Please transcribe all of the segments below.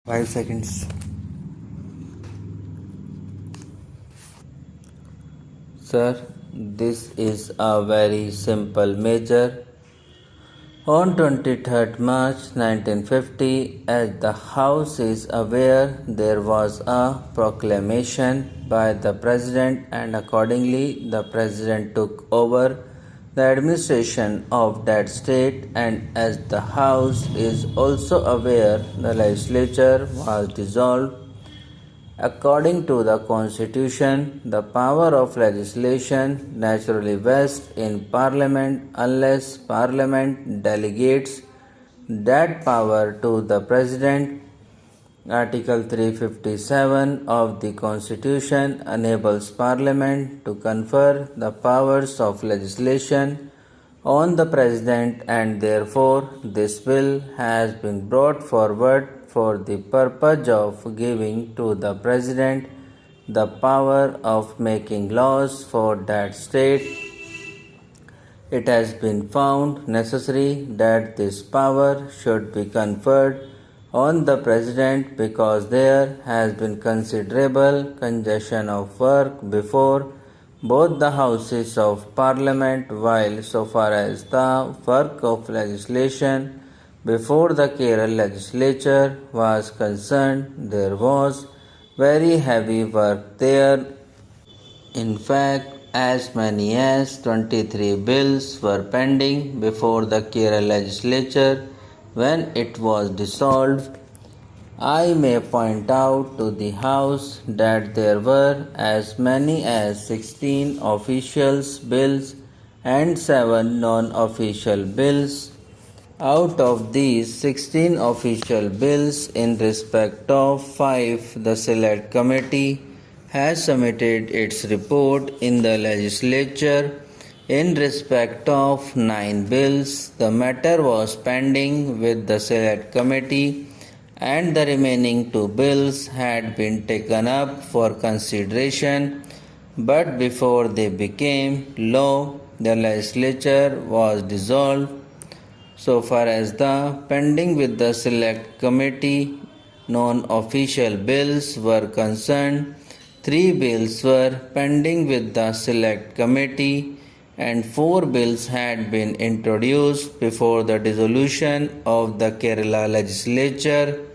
5 seconds. Sir, this is a very simple measure. On 23rd March 1950, as the House is aware, there was a proclamation by the President, and accordingly the President took over the administration of that state, and as the House is also aware, the legislature was dissolved. According to the Constitution, the power of legislation naturally vests in Parliament unless Parliament delegates that power to the President. Article 357 of the Constitution enables Parliament to confer the powers of legislation on the President, and therefore this bill has been brought forward for the purpose of giving to the President the power of making laws for that state. It has been found necessary that this power should be conferred on the President because there has been considerable congestion of work before both the houses of Parliament, while so far as the work of legislation before the Kerala legislature was concerned, there was very heavy work there. In fact, as many as 23 bills were pending before the Kerala legislature when it was dissolved. I may point out to the House that there were as many as 16 official bills and 7 non-official bills. Out of these 16 official bills, in respect of 5, the Select Committee has submitted its report in the legislature. In respect of 9 bills, the matter was pending with the Select Committee, and the remaining 2 bills had been taken up for consideration, but before they became law, the legislature was dissolved. So far as the pending with the Select Committee non-official bills were concerned, 3 bills were pending with the Select Committee and 4 bills had been introduced before the dissolution of the Kerala legislature.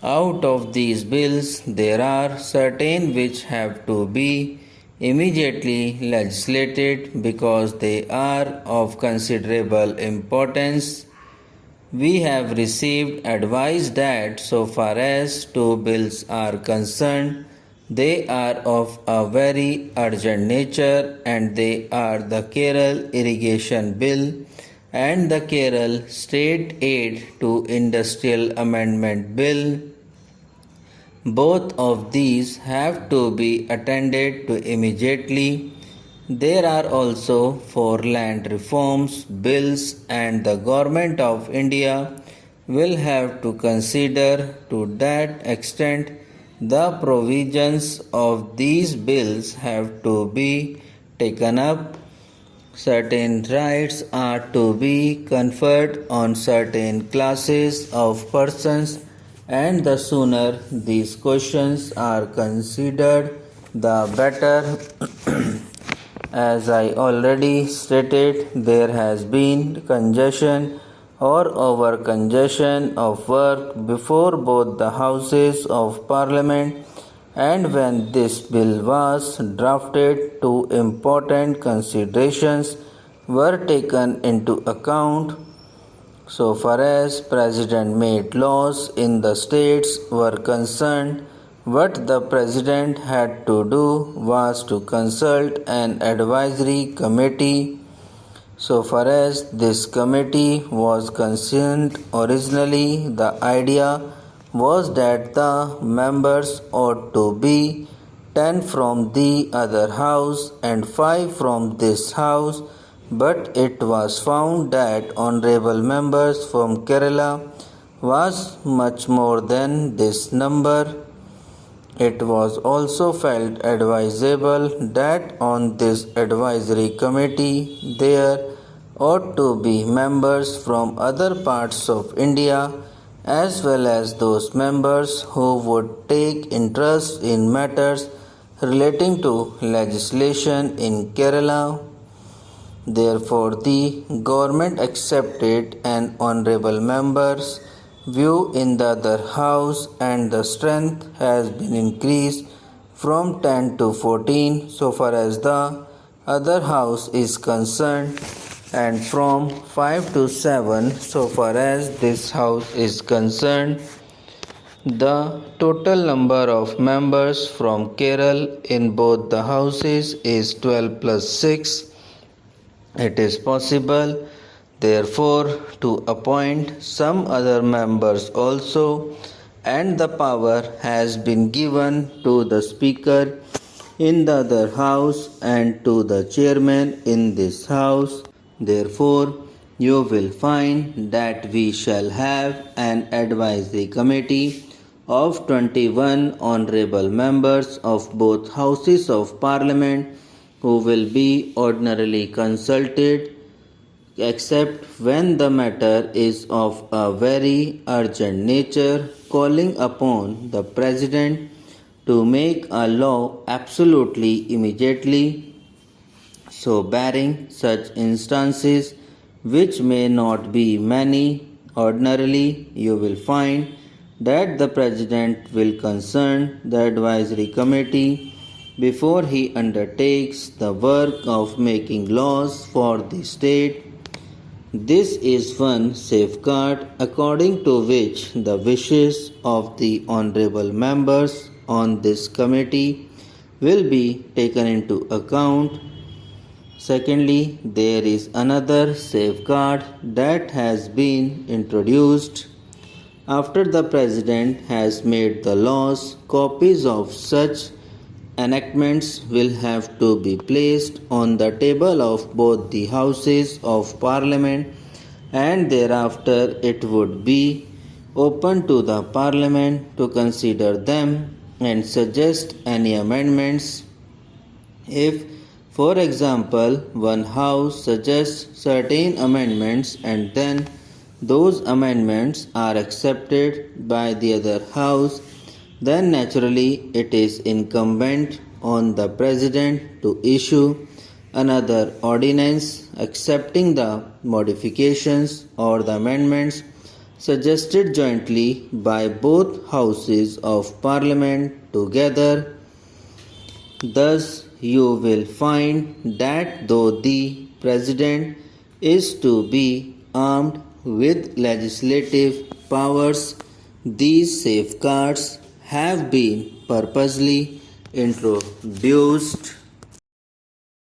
Out of these bills, there are certain which have to be immediately legislated because they are of considerable importance. We have received advice that so far as 2 bills are concerned, they are of a very urgent nature, and they are the Kerala Irrigation Bill and the Kerala State Aid to Industrial Amendment Bill. Both of these have to be attended to immediately. There are also 4 land reforms bills, and the Government of India will have to consider to that extent the provisions of these bills have to be taken up. Certain rights are to be conferred on certain classes of persons, and the sooner these questions are considered, the better. As I already stated, there has been congestion or over congestion of work before both the houses of Parliament, and when this bill was drafted, 2 important considerations were taken into account. So far as President-made laws in the states were concerned, what the President had to do was to consult an advisory committee. So far as this committee was concerned, originally the idea was that the members ought to be 10 from the other house and 5 from this house, but it was found that honorable members from Kerala was much more than this number. It was also felt advisable that on this advisory committee there ought to be members from other parts of India as well as those members who would take interest in matters relating to legislation in Kerala. Therefore, the government accepted an honorable member's view in the other house and the strength has been increased from 10 to 14 so far as the other house is concerned and from 5 to 7 so far as this house is concerned. The total number of members from Kerala in both the houses is 12 plus 6. It is possible, therefore, to appoint some other members also, and the power has been given to the Speaker in the other house and to the chairman in this house. Therefore, you will find that we shall have an advisory committee of 21 honorable members of both houses of parliament who will be ordinarily consulted except when the matter is of a very urgent nature, calling upon the President to make a law absolutely immediately. So, barring such instances, which may not be many, ordinarily you will find that the President will consult the advisory committee before he undertakes the work of making laws for the state. This is one safeguard according to which the wishes of the honorable members on this committee will be taken into account. Secondly, there is another safeguard that has been introduced. After the President has made the laws, copies of such enactments will have to be placed on the table of both the houses of parliament and thereafter it would be open to the parliament to consider them and suggest any amendments. If, for example, one house suggests certain amendments and then those amendments are accepted by the other house, then naturally it is incumbent on the President to issue another ordinance accepting the modifications or the amendments suggested jointly by both houses of parliament together. Thus, you will find that though the President is to be armed with legislative powers, these safeguards have been purposely introduced